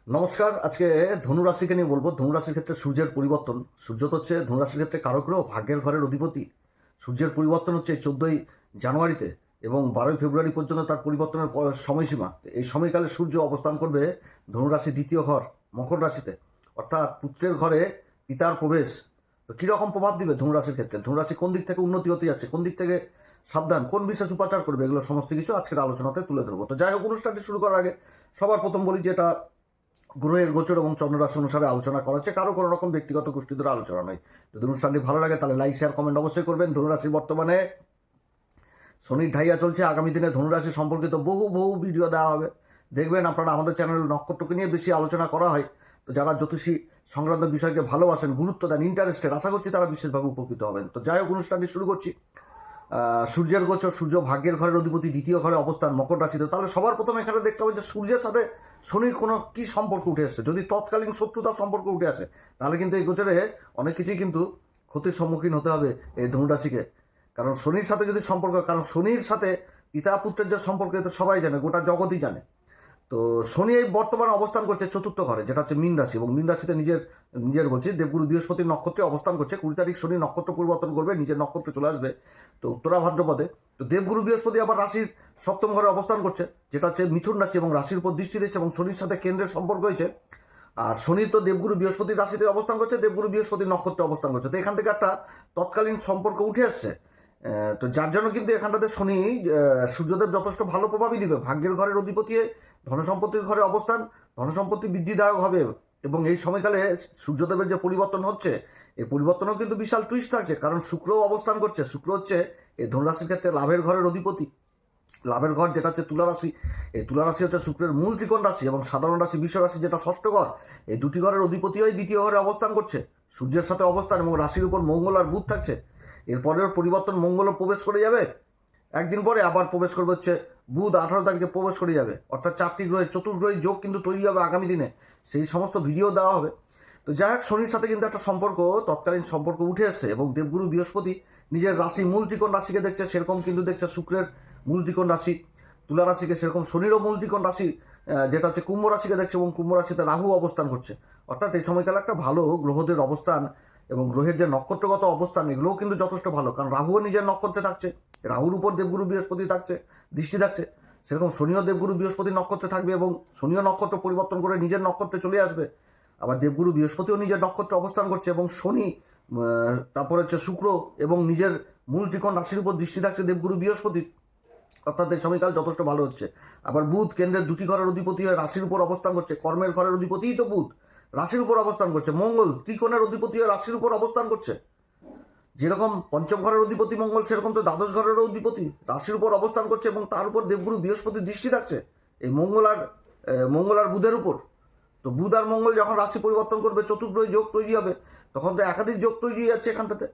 নমস্কার। আজকে ধনুরাশিকে নিয়ে বলবো। ধনুরাশির ক্ষেত্রে সূর্যের পরিবর্তন। সূর্য তো হচ্ছে ধনুরাশির ক্ষেত্রে কারক গ্রহ, ভাগ্যের ঘরের অধিপতি। সূর্যের পরিবর্তন হচ্ছে 14ই জানুয়ারিতে এবং 12ই ফেব্রুয়ারি পর্যন্ত তার পরিবর্তনের সময়সীমা। এই সময়কালে সূর্য অবস্থান করবে ধনুরাশির দ্বিতীয় ঘর মকর রাশিতে, অর্থাৎ পুত্রের ঘরে পিতার প্রবেশ। তো কীরকম প্রভাব দিবে ধনুরাশির ক্ষেত্রে? ধনুরাশি কোন দিক থেকে উন্নতি হতে যাচ্ছে, কোন দিক থেকে সাবধান, কোন বিশেষ উপাচার করবে, এগুলো সমস্ত কিছু আজকের আলোচনাতে তুলে ধরবো। তো যাই হোক, অনুষ্ঠানটি শুরু করার আগে সবার প্রথম বলি যে এটা গ্রহের গোচর এবং চন্দ্ররাশি অনুসারে আলোচনা করা হচ্ছে, কারো কোনো রকম ব্যক্তিগত গোষ্ঠী ধরে আলোচনা নয়। যদি অনুষ্ঠানটি ভালো লাগে তাহলে লাইক শেয়ার কমেন্ট অবশ্যই করবেন। ধনুরাশির বর্তমানে শনির ঢাইয়া চলছে। আগামী দিনে ধনুরাশি সম্পর্কিত বহু বহু ভিডিও দেওয়া হবে। দেখবেন আপনারা, আমাদের চ্যানেলে নক্ষত্রকে নিয়ে বেশি আলোচনা করা হয়। তো যারা জ্যোতিষী সংক্রান্ত বিষয়কে ভালোবাসেন, গুরুত্ব দেন, ইন্টারেস্টেড, আশা করছি তারা বিশেষভাবে উপকৃত হবেন। তো যাই হোক, অনুষ্ঠানটি শুরু করছি। সূর্যের গোচর, সূর্য ভাগ্যের ঘরের অধিপতি, দ্বিতীয় ঘরে অবস্থান মকর রাশিতে। তাহলে সবার প্রথমে এখানে দেখতে হবে যে সূর্যের সাথে শনির কোনো কী সম্পর্ক উঠে আসছে। যদি তৎকালীন শত্রুতার সম্পর্ক উঠে আসে, তাহলে কিন্তু এই গোচরে অনেক কিছুই কিন্তু ক্ষতির সম্মুখীন হতে হবে এই ধনুরাশিকে। কারণ শনির সাথে যদি সম্পর্ক, কারণ শনির সাথে পিতা পুত্রের যে সম্পর্ক, এটা সবাই জানে, গোটা জগতই জানে। তো শনি এই বর্তমানে অবস্থান করছে চতুর্থ ঘরে, যেটা হচ্ছে মীন রাশি, এবং মীন রাশিতে নিজের নিজের বলছি দেবগুরু বৃহস্পতির নক্ষত্রে অবস্থান করছে। 20 তারিখ শনি নক্ষত্র পরিবর্তন করবে, নিজের নক্ষত্রে চলে আসবে, তো উত্তরা ভাদ্রপদে। তো দেবগুরু বৃহস্পতি আবার রাশির সপ্তম ঘরে অবস্থান করছে, যেটা হচ্ছে মিথুন রাশি, এবং রাশির উপর দৃষ্টি দিচ্ছে, এবং শনির সাথে কেন্দ্রের সম্পর্ক হয়েছে। আর শনি তো দেবগুরু বৃহস্পতির রাশিতে অবস্থান করছে, দেবগুরু বৃহস্পতির নক্ষত্রে অবস্থান করছে। তো এখান থেকে একটা তৎকালীন সম্পর্ক উঠে আসছে। তো যার জন্য কিন্তু এখানটাতে শনি সূর্যদেব যথেষ্ট ভালো প্রভাবই দিবে। ভাগ্যের ঘরের অধিপতি, ধনসম্পত্তির ঘরে অবস্থান, ধনসম্পত্তি বৃদ্ধিদায়ক হবে। এবং এই সময়কালে সূর্যদেবের যে পরিবর্তন হচ্ছে, এই পরিবর্তনও কিন্তু বিশাল টুইস্ট থাকছে, কারণ শুক্রও অবস্থান করছে। শুক্র হচ্ছে এই ধনুরাশির ক্ষেত্রে লাভের ঘরের অধিপতি। লাভের ঘর যেটা হচ্ছে তুলা রাশি, এই তুলা রাশি হচ্ছে শুক্রের মূল ত্রিকোণ রাশি, এবং সাধারণ রাশি বিশ্ব রাশি যেটা ষষ্ঠ ঘর। এই দুটি ঘরের অধিপতি হয়ে দ্বিতীয় ঘরে অবস্থান করছে, সূর্যের সাথে অবস্থান, এবং রাশির উপর মঙ্গল আর বুধ থাকছে। এরপরের পরিবর্তন, মঙ্গলও প্রবেশ করে যাবে একদিন পরে, আবার প্রবেশ করবে হচ্ছে বুধ 18 তারিখে প্রবেশ করে যাবে। অর্থাৎ 4টি গ্রহের চতুর্গ্রহী যোগ কিন্তু তৈরি হবে আগামী দিনে, সেই সমস্ত ভিডিও দেওয়া হবে। তো যাই হোক, শনির সাথে কিন্তু একটা সম্পর্ক, তৎকালীন সম্পর্ক উঠে এসছে, এবং দেবগুরু বৃহস্পতি নিজের রাশি মূল ত্রিকোণ রাশিকে দেখছে, সেরকম কিন্তু দেখছে শুক্রের মূল ত্রিকোণ রাশি তুলা রাশিকে, সেরকম শনিরও মূল ত্রিকোণ রাশি যেটা হচ্ছে কুম্ভ রাশিকে দেখছে, এবং কুম্ভ রাশিতে রাহু অবস্থান করছে। অর্থাৎ এই সময়কালে একটা ভালো গ্রহদের অবস্থান এবং গ্রহের যে নক্ষত্রগত অবস্থান, এগুলোও কিন্তু যথেষ্ট ভালো, কারণ রাহুও নিজের নক্ষত্রে থাকছে, রাহুর উপর দেবগুরু বৃহস্পতি থাকছে, দৃষ্টি থাকছে। সেরকম শনিও দেবগুরু বৃহস্পতির নক্ষত্রে থাকবে, এবং শনিও নক্ষত্র পরিবর্তন করে নিজের নক্ষত্রে চলে আসবে। আবার দেবগুরু বৃহস্পতিও নিজের নক্ষত্রে অবস্থান করছে, এবং শনি তারপরে হচ্ছে শুক্র, এবং নিজের মূল ত্রিকোণ রাশির উপর দৃষ্টি থাকছে দেবগুরু বৃহস্পতির। অর্থাৎ এই সময়কাল যথেষ্ট ভালো হচ্ছে। আবার বুধ কেন্দ্রের দুটি ঘরের অধিপতি হয়ে রাশির উপর অবস্থান করছে, কর্মের ঘরের অধিপতিই তো বুধ, রাশির উপর অবস্থান করছে। মঙ্গল ত্রিকোণের অধিপতি হয়ে রাশির উপর অবস্থান করছে। যেরকম পঞ্চম ঘরের অধিপতি মঙ্গল, সেরকম তো দ্বাদশ ঘরের অধিপতি রাশির উপর অবস্থান করছে, এবং তার উপর দেবগুরু বৃহস্পতির দৃষ্টি থাকছে এই মঙ্গল আর বুধের উপর। তো বুধ আর মঙ্গল যখন রাশি পরিবর্তন করবে, চতুর্গ্রহী যোগ তৈরি হবে, তখন তো একাধিক যোগ তৈরি হয়ে যাচ্ছে এখানটাতে।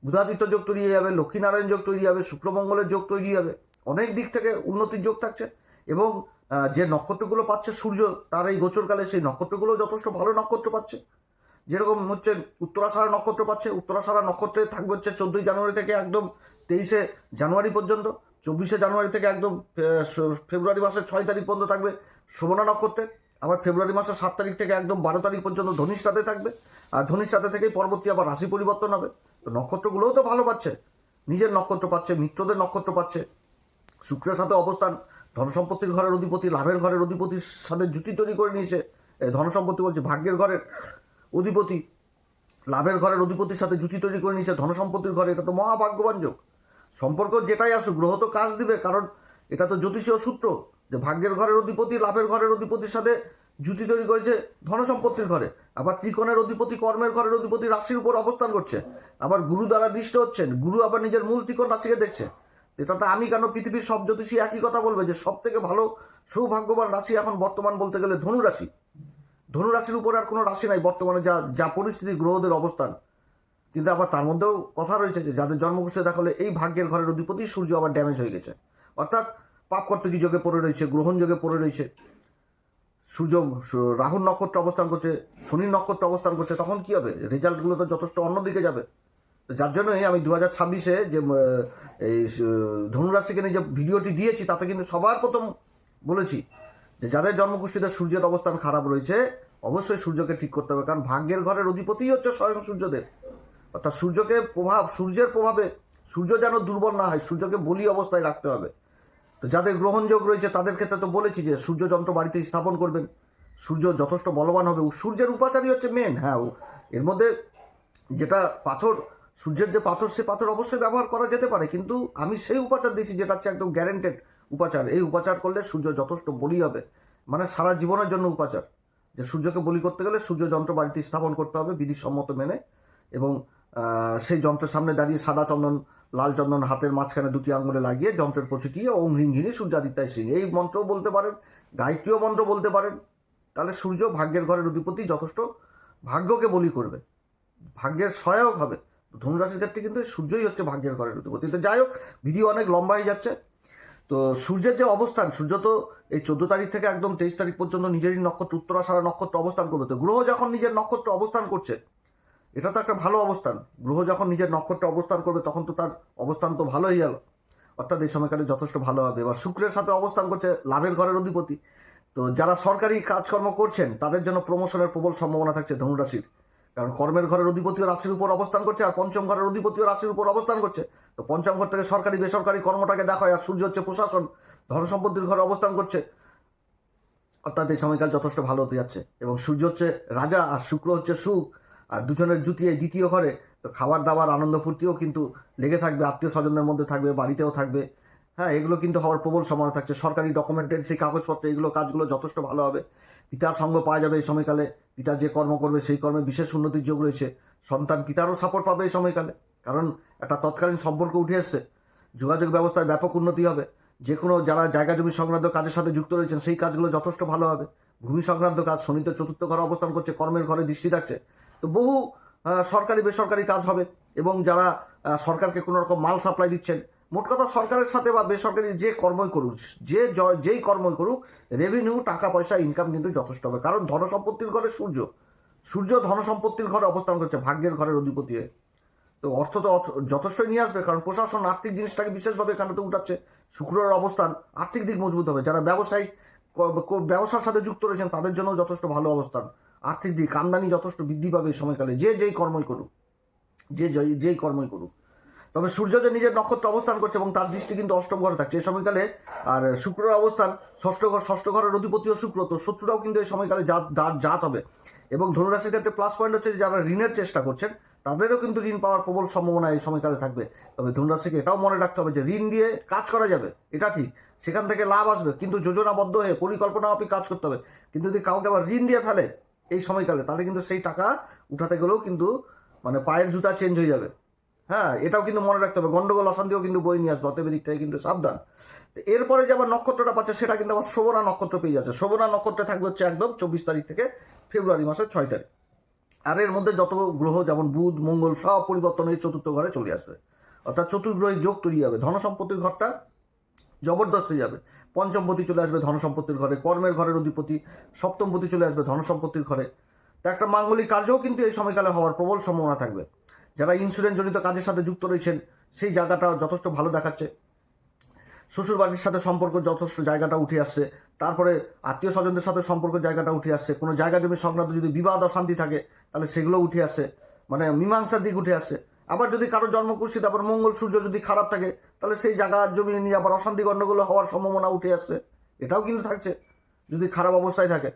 বুধাদিত্য যোগ তৈরি হয়ে যাবে, লক্ষ্মীনারায়ণ যোগ তৈরি হবে, শুক্রমঙ্গলের যোগ তৈরি হবে, অনেক দিক থেকে উন্নতির যোগ থাকছে। এবং যে নক্ষত্রগুলো পাচ্ছে সূর্য তার এই গোচরকালে, সেই নক্ষত্রগুলো যথেষ্ট ভালো নক্ষত্র পাচ্ছে। যেরকম হচ্ছে উত্তরাষাঢ়া নক্ষত্র পাচ্ছে, উত্তরাষাঢ়া নক্ষত্রে থাকবে হচ্ছে 14ই জানুয়ারি থেকে একদম 23শে জানুয়ারি পর্যন্ত। 24শে জানুয়ারি থেকে একদম ফেব্রুয়ারি মাসের 6 তারিখ পর্যন্ত থাকবে শোভনা নক্ষত্রে। আবার ফেব্রুয়ারি মাসের 7 তারিখ থেকে একদম 12 তারিখ পর্যন্ত ধনিষ্ঠাতে থাকবে, আর ধনিষ্ঠাতে থেকেই পরবর্তী আবার রাশি পরিবর্তন হবে। তো নক্ষত্রগুলোও তো ভালো পাচ্ছে, নিজের নক্ষত্র পাচ্ছে, মিত্রদের নক্ষত্র পাচ্ছে। শুক্রের সাথে অবস্থান, ধনসম্পত্তির ঘরের অধিপতি, লাভের ঘরের অধিপতির সাথে জুটি তৈরি করে নিয়েছে। ধনসম্পত্তি বলছে, ভাগ্যের ঘরের অধিপতি লাভের ঘরের অধিপতির সাথে জুটি তৈরি করে নিয়েছে ধনসম্পত্তির ঘরে। এটা তো মহাভাগ্যবান যোগ। সম্পর্ক যেটাই আসুক, গ্রহ তো কাজ দিবে, কারণ এটা তো জ্যোতিষীয় সূত্র যে ভাগ্যের ঘরের অধিপতি লাভের ঘরের অধিপতির সাথে জুতি তৈরি করেছে ধনসম্পত্তির ঘরে। আবার ত্রিকোণের অধিপতি কর্মের ঘরের অধিপতি রাশির উপর অবস্থান করছে, আবার গুরু দ্বারা দৃষ্ট হচ্ছেন, গুরু আবার নিজের মূল ত্রিকোণ রাশিকে দেখছে। এটাতে আমি কেন, পৃথিবীর সব জ্যোতিষী একই কথা বলবে যে সব থেকে ভালো সৌভাগ্যবান রাশি এখন বর্তমান বলতে গেলে ধনু রাশি। ধনুরাশির উপরে আর কোনো রাশি নাই বর্তমানে, যা যা পরিস্থিতি গ্রহদের অবস্থান। কিন্তু আবার তার মধ্যেও কথা রয়েছে যে যাদের জন্মকুষ্ঠে দেখালে এই ভাগ্যের ঘরের অধিপতি সূর্য আবার ড্যামেজ হয়ে গেছে, অর্থাৎ পাপকর্তকী যোগে পড়ে রয়েছে, গ্রহণ যোগে পড়ে রয়েছে। সূর্য রাহুর নক্ষত্র অবস্থান করছে, শনির নক্ষত্র অবস্থান করছে, তখন কি হবে? রেজাল্টগুলো তো যথেষ্ট অন্যদিকে যাবে। যার জন্যই আমি 2026-এ যে এই ধনুরাশিকে নিয়ে যে ভিডিওটি দিয়েছি, তাতে কিন্তু সবার প্রথম বলেছি যে যাদের জন্মকুষ্ঠিতে সূর্যের অবস্থান খারাপ রয়েছে অবশ্যই সূর্যকে ঠিক করতে হবে, কারণ ভাগ্যের ঘরের অধিপতিই হচ্ছে স্বয়ং সূর্যদেব। অর্থাৎ সূর্যের প্রভাবে সূর্য যেন দুর্বল না হয়, সূর্যকে বলি অবস্থায় রাখতে হবে। তো যাদের গ্রহণযোগ রয়েছে তাদের ক্ষেত্রে তো বলেছি যে সূর্য যন্ত্র বাড়িতে স্থাপন করবেন, সূর্য যথেষ্ট বলবান হবে। সূর্যের উপাচারই হচ্ছে মেন। হ্যাঁ, এর মধ্যে যেটা পাথর, সূর্যের যে পাথর, সে পাথর অবশ্যই ব্যবহার করা যেতে পারে, কিন্তু আমি সেই উপাচার দিয়েছি যেটা হচ্ছে একদম গ্যারেন্টেড উপাচার। এই উপাচার করলে সূর্য যথেষ্ট বলি হবে, মানে সারা জীবনের জন্য উপাচার। যে সূর্যকে বলি করতে গেলে সূর্য যন্ত্র বাড়িতে স্থাপন করতে হবে বিধিসম্মত মেনে, এবং সেই যন্ত্রের সামনে দাঁড়িয়ে সাদা চন্দন, লাল চন্দন হাতের মাঝখানে দুটি আঙুলে লাগিয়ে যন্ত্রের প্রচিটিয়ে ওম হ্রিং ঘিরি সূর্যাদিত্যায় সিং এই মন্ত্রও বলতে পারেন, গায়ত্রীয় মন্ত্র বলতে পারেন। তাহলে সূর্য ভাগ্যের ঘরের অধিপতি, যথেষ্ট ভাগ্যকে বলি করবে, ভাগ্যের সহায়ক হবে। ধনুরাশির ক্ষেত্রে কিন্তু সূর্যই হচ্ছে ভাগ্যের ঘরের অধিপতি। তো যাই হোক, ভিডিও অনেক লম্বা হয়ে যাচ্ছে। তো সূর্যের যে অবস্থান, সূর্য তো এই 14 তারিখ থেকে একদম 23 তারিখ পর্যন্ত নিজেরই নক্ষত্র উত্তরাষাঢ়া নক্ষত্র অবস্থান করবে। তো গ্রহ যখন নিজের নক্ষত্র অবস্থান করছে, এটা তো একটা ভালো অবস্থান। গ্রহ যখন নিজের নক্ষত্রে অবস্থান করবে তখন তো তার অবস্থান তো ভালোই গেল, অর্থাৎ এই সময়কালে যথেষ্ট ভালো হবে। এবার শুক্রের সাথে অবস্থান করছে লাভের ঘরের অধিপতি। তো যারা সরকারি কাজকর্ম করছেন তাদের জন্য প্রমোশনের প্রবল সম্ভাবনা থাকছে ধনুরাশির, কারণ কর্মের ঘরের অধিপতিও রাশির উপর অবস্থান করছে, আর পঞ্চম ঘরের অধিপতিও রাশির উপর অবস্থান করছে। তো পঞ্চম ঘর থেকে সরকারি বেসরকারি কর্মটাকে দেখা হয়, আর সূর্য হচ্ছে প্রশাসন, ধন সম্পত্তির ঘরে অবস্থান করছে, অর্থাৎ এই সময়কাল যথেষ্ট ভালো হতে যাচ্ছে। এবং সূর্য হচ্ছে রাজা আর শুক্র হচ্ছে সুখ, আর দুজনের জুতি এই দ্বিতীয় ঘরে। তো খাবার দাবার আনন্দ ফুর্তিও কিন্তু লেগে থাকবে, আত্মীয় স্বজনের মধ্যে থাকবে, বাড়িতেও থাকবে। হ্যাঁ, এগুলো কিন্তু হওয়ার প্রবল সম্ভাবনা থাকছে। সরকারি ডকুমেন্টের সেই কাগজপত্র, এগুলো কাজগুলো যথেষ্ট ভালো হবে। পিতার সঙ্গ পাওয়া যাবে এই সময়কালে, পিতা যে কর্ম করবে সেই কর্মে বিশেষ উন্নতির যোগ রয়েছে। সন্তান পিতারও সাপোর্ট পাবে এই সময়কালে, কারণ একটা তৎকালীন সম্পর্ক উঠে এসছে। যোগাযোগ ব্যবস্থায় ব্যাপক উন্নতি হবে। যে কোনো যারা জায়গা জমি সংক্রান্ত কাজের সাথে যুক্ত রয়েছেন সেই কাজগুলো যথেষ্ট ভালো হবে। ভূমি সংক্রান্ত কাজ, শনি তো চতুর্থ ঘরে অবস্থান করছে, কর্মের ঘরে দৃষ্টি থাকছে। তো বহু সরকারি বেসরকারি কাজ হবে। এবং যারা সরকারকে কোনো রকম মাল সাপ্লাই দিচ্ছেন, মোট কথা সরকারের সাথে বা বেসরকারি যে কর্মই করুক, যেই কর্মই করুক, রেভিনিউ টাকা পয়সা ইনকাম কিন্তু যথেষ্ট হবে। কারণ ধনসম্পত্তির ঘরে সূর্য ধনসম্পত্তির ঘরে অবস্থান করছে, ভাগ্যের ঘরের অধিপতি হয়ে। তো অর্থ তো যথেষ্টই নিয়ে আসবে, কারণ প্রশাসন আর্থিক জিনিসটাকে বিশেষভাবে এখানে তো উঠাচ্ছে। শুক্রের অবস্থান, আর্থিক দিক মজবুত হবে। যারা ব্যবসার সাথে যুক্ত রয়েছেন তাদের জন্য যথেষ্ট ভালো অবস্থান। আর্থিক দিক, আমদানি যথেষ্ট বৃদ্ধি পাবে এই সময়কালে, যেই কর্মই করুক, যেই কর্মই করুক। তবে সূর্য যে নিজের নক্ষত্র অবস্থান করছে এবং তার দৃষ্টি কিন্তু অষ্টম ঘরে থাকছে এই সময়কালে। আর শুক্রের অবস্থান ষষ্ঠ ঘরের অধিপতিও শুক্র, তো শত্রুরাও কিন্তু এই সময়কালে জাত হবে। এবং ধনুরাশির ক্ষেত্রে প্লাস পয়েন্ট হচ্ছে যারা ঋণের চেষ্টা করছেন তাদেরও কিন্তু ঋণ পাওয়ার প্রবল সম্ভাবনা এই সময়কালে থাকবে। তবে ধনুরাশিকে এটাও মনে রাখতে হবে যে ঋণ দিয়ে কাজ করা যাবে, এটা ঠিক, সেখান থেকে লাভ আসবে, কিন্তু যোজনাবদ্ধ হয়ে পরিকল্পনা মাফিক কাজ করতে হবে। কিন্তু যদি কাউকে আবার ঋণ দিয়ে ফেলে এই সময়কালে, তাহলে কিন্তু সেই টাকা উঠাতে গেলেও কিন্তু মানে পায়ের জুতা চেঞ্জ হয়ে যাবে। হ্যাঁ, এটাও কিন্তু মনে রাখতে হবে। গন্ডগোল অশান্তিও কিন্তু বই নিয়ে আসবে, অতএব দিক থেকে কিন্তু সাবধান। এরপরে যে আবার নক্ষত্রটা পাচ্ছে সেটা কিন্তু আবার শ্রবণা নক্ষত্র পেয়ে যাচ্ছে। শ্রবণা নক্ষত্রে থাকবে হচ্ছে একদম 24 তারিখ থেকে ফেব্রুয়ারি মাসের 6 তারিখ। আর এর মধ্যে যত গ্রহ যেমন বুধ মঙ্গল সব পরিবর্তন হয়ে চতুর্থ ঘরে চলে আসবে, অর্থাৎ চতুর্গ্রহী যোগ তৈরি হবে। ধনসম্পত্তির ঘরটা জবরদস্ত হয়ে যাবে। পঞ্চমপতি চলে আসবে ধনসম্পত্তির ঘরে, কর্মের ঘরের অধিপতি সপ্তমপতি চলে আসবে ধনসম্পত্তির ঘরে। তো একটা মাঙ্গলিক কার্যও কিন্তু এই সময়কালে হওয়ার প্রবল সম্ভাবনা থাকবে। যারা ইন্স্যুরেন্স জনিত কাজের সাথে যুক্ত রয়েছেন সেই জায়গাটা যথেষ্ট ভালো দেখাচ্ছে। শ্বশুর বাড়ির সাথে সম্পর্ক যথেষ্ট জায়গাটা উঠে আসছে। তারপরে আত্মীয় স্বজনদের সাথে সম্পর্ক জায়গাটা উঠে আসছে। কোনো জায়গা জমি সংক্রান্ত যদি বিবাদ অশান্তি থাকে তাহলে সেগুলো উঠে আসছে, মানে মীমাংসার দিক উঠে আসছে। আবার যদি কারো জন্মকুষ্ঠী তারপর মঙ্গল সূর্য যদি খারাপ থাকে তাহলে সেই জায়গা জমি নিয়ে আবার অশান্তি গণ্ডগোল হওয়ার সম্ভাবনা উঠে আসছে, এটাও কিন্তু থাকছে যদি খারাপ অবস্থায় থাকে।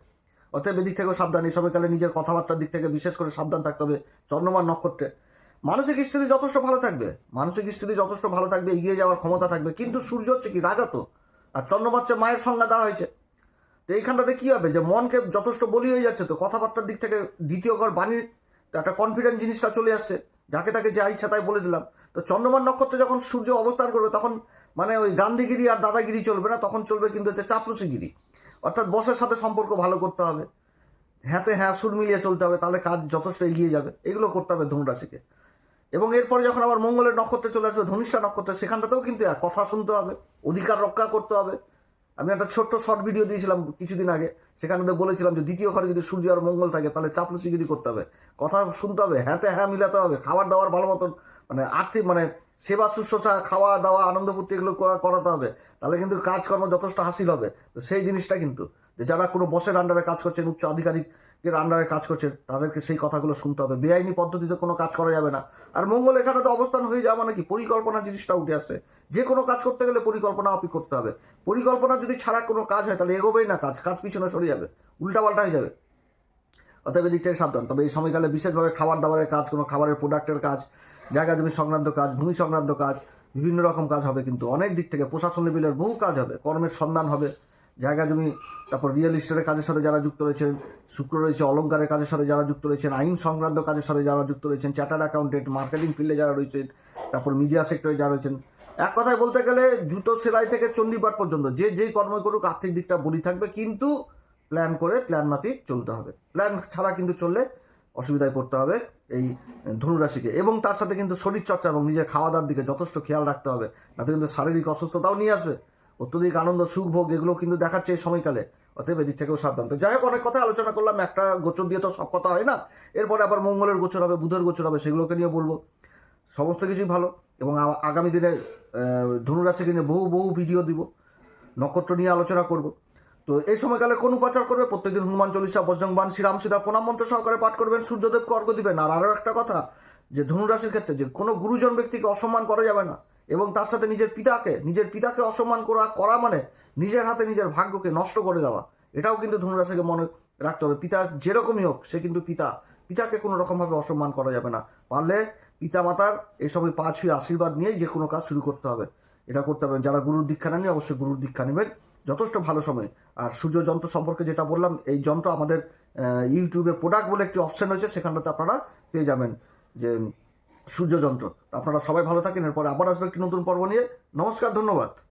অতএব এদিক থেকেও সাবধান। এই সময়কালে নিজের কথাবার্তার দিক থেকে বিশেষ করে সাবধান থাকতে হবে। চন্দ্রমার নক্ষত্রে মানসিক স্থিতি যথেষ্ট ভালো থাকবে, এগিয়ে যাওয়ার ক্ষমতা থাকবে। কিন্তু সূর্য হচ্ছে কি রাজা, তো আর চন্দ্রমা হচ্ছে মায়ের সংজ্ঞা দেওয়া হয়েছে। তো এইখানটাতে কি হবে যে মনকে যথেষ্ট বলি হয়ে যাচ্ছে। তো কথাবার্তার দিক থেকে দ্বিতীয় ঘর বাণীর একটা কনফিডেন্ট জিনিসটা চলে আসছে, যাকে তাকে যা ইচ্ছা তাই বলে দিলাম। তো চন্দ্রমার নক্ষত্রে যখন সূর্য অবস্থান করবে তখন মানে ওই গান্ধীগিরি আর দাদাগিরি চলবে না, তখন চলবে কিন্তু হচ্ছে চাপলুসিগিরি। অর্থাৎ বসের সাথে সম্পর্ক ভালো করতে হবে, হ্যাঁতে হ্যাঁ সুর মিলিয়ে চলতে হবে, তাহলে কাজ যথেষ্ট এগিয়ে যাবে। এগুলো করতে হবে ধনুরাশিকে। এবং এরপরে যখন আবার মঙ্গলের নক্ষত্রে চলে আসবে ধনুষ্ঠা নক্ষত্রে, সেখানটাতেও কিন্তু কথা শুনতে হবে, অধিকার রক্ষা করতে হবে। আমি একটা ছোট্ট শর্ট ভিডিও দিয়েছিলাম কিছুদিন আগে, সেখানে বলেছিলাম যে দ্বিতীয় ঘরে যদি সূর্য আর মঙ্গল থাকে তাহলে চাপলুসিগিরি করতে হবে, কথা শুনতে হবে, হ্যাঁতে হ্যাঁ মিলাতে হবে, খাবার দাবার ভালো মতন মানে আর্থিক মানে সেবা শুশ্রূষা, খাওয়া দাওয়া, আনন্দ ফুর্তি এগুলো করাতে হবে। তাহলে কিন্তু কাজকর্ম যথেষ্ট হাসিল হবে। তো সেই জিনিসটা কিন্তু, যে যারা কোনো বসের আন্ডারে কাজ করছেন, উচ্চ আধিকারিকের আন্ডারে কাজ করছেন, তাদেরকে সেই কথাগুলো শুনতে হবে। বেআইনি পদ্ধতিতে কোনো কাজ করা যাবে না। আর মঙ্গল এখানে তো অবস্থান হয়ে যাওয়া মানে কি, পরিকল্পনা জিনিসটা উঠে আসছে। যে কোনো কাজ করতে গেলে পরিকল্পনা অপি করতে হবে। পরিকল্পনা যদি ছাড়া কোনো কাজ হয়, তাহলে এগোবেই না, কাজ পিছনে সরে যাবে, উল্টাপাল্টা হয়ে যাবে। অতএব এদিক থেকে সাবধান। তবে এই সময়কালে বিশেষভাবে খাবার দাবারের কাজ, কোনো খাবারের প্রোডাক্টের কাজ, জায়গা জমি সংক্রান্ত কাজ, ভূমি সংক্রান্ত কাজ, বিভিন্ন রকম কাজ হবে। কিন্তু অনেক দিক থেকে প্রশাসন লেভেলের বহু কাজ হবে, কর্মের সন্ধান হবে, জায়গা জমি, তারপর রিয়েল এস্টেটের কাজের সাথে যারা যুক্ত রয়েছেন, শুক্র রয়েছে অলংকারের কাজের সাথে যারা যুক্ত রয়েছেন, আইন সংক্রান্ত কাজের সাথে যারা যুক্ত রয়েছেন, চার্টার্ড অ্যাকাউন্টেন্ট, মার্কেটিং ফিল্ডে যারা রয়েছেন, তারপর মিডিয়া সেক্টরে যারা রয়েছেন, এক কথায় বলতে গেলে জুতো সেলাই থেকে চণ্ডীপাঠ পর্যন্ত যে যেই কর্মই করুক, আর্থিক দিকটা বলি থাকবে। কিন্তু প্ল্যান করে, প্ল্যান মাফিক চলতে হবে। প্ল্যান ছাড়া কিন্তু চললে অসুবিধায় পড়তে হবে এই ধনুরাশিকে। এবং তার সাথে কিন্তু শরীরচর্চা এবং নিজের খাওয়া দাওয়ার দিকে যথেষ্ট খেয়াল রাখতে হবে, তাতে কিন্তু শারীরিক অসুস্থতাও নিয়ে আসবে। অত্যধিক আনন্দ, সুখ, ভোগ এগুলো কিন্তু দেখাচ্ছে এই সময়কালে। অতএব এদিক থেকেও সাবধান। তো যাই হোক, অনেক কথা আলোচনা করলাম, একটা গোচর দিয়ে তো সব কথা হয় না। এরপরে আবার মঙ্গলের গোচর হবে, বুধের গোচর হবে, সেগুলোকে নিয়ে বলবো। সমস্ত কিছুই ভালো। এবং আগামী দিনে ধনুরাশিকে নিয়ে বহু বহু ভিডিও দিব, নক্ষত্র নিয়ে আলোচনা করব। তো এই সময়কালে কোন উপাচার করবে? প্রত্যেকদিন হনুমান চল্লিশা, বজরংবাণ, শ্রীরাম সীতা প্রণাম মন্ত্র সহকারে পাঠ করবেন, সূর্যদেবকে অর্ঘ্য দিবেন। আর আরও একটা কথা, যে ধনুরাশির ক্ষেত্রে যে কোনো গুরুজন ব্যক্তিকে অসম্মান করা যাবে না। এবং তার সাথে নিজের পিতাকে অসম্মান করা মানে নিজের হাতে নিজের ভাগ্যকে নষ্ট করে দেওয়া। এটাও কিন্তু ধনুরাশিকে মনে রাখতে হবে। পিতা যেরকমই হোক, সে কিন্তু পিতাকে কোনো রকমভাবে অসম্মান করা যাবে না। পারলে পিতা মাতার এই সময় পা ছুঁয়ে আশীর্বাদ নিয়েই যে কোনো কাজ শুরু করতে হবে। এটা করতে হবে। যারা গুরুর দীক্ষা নেননি, অবশ্যই গুরুর দীক্ষা নেবেন, যথেষ্ট ভালো সময়। আর সূর্য যন্ত্র সম্পর্কে যেটা বললাম, এই যন্ত্র আমাদের ইউটিউবে প্রোডাক্ট বলে একটি অপশন রয়েছে, সেখানটাতে আপনারা পেয়ে যাবেন যে সূর্য যন্ত্র। আপনারা সবাই ভালো থাকেন। এরপরে আবার আসবে একটি নতুন পর্ব নিয়ে। নমস্কার, ধন্যবাদ।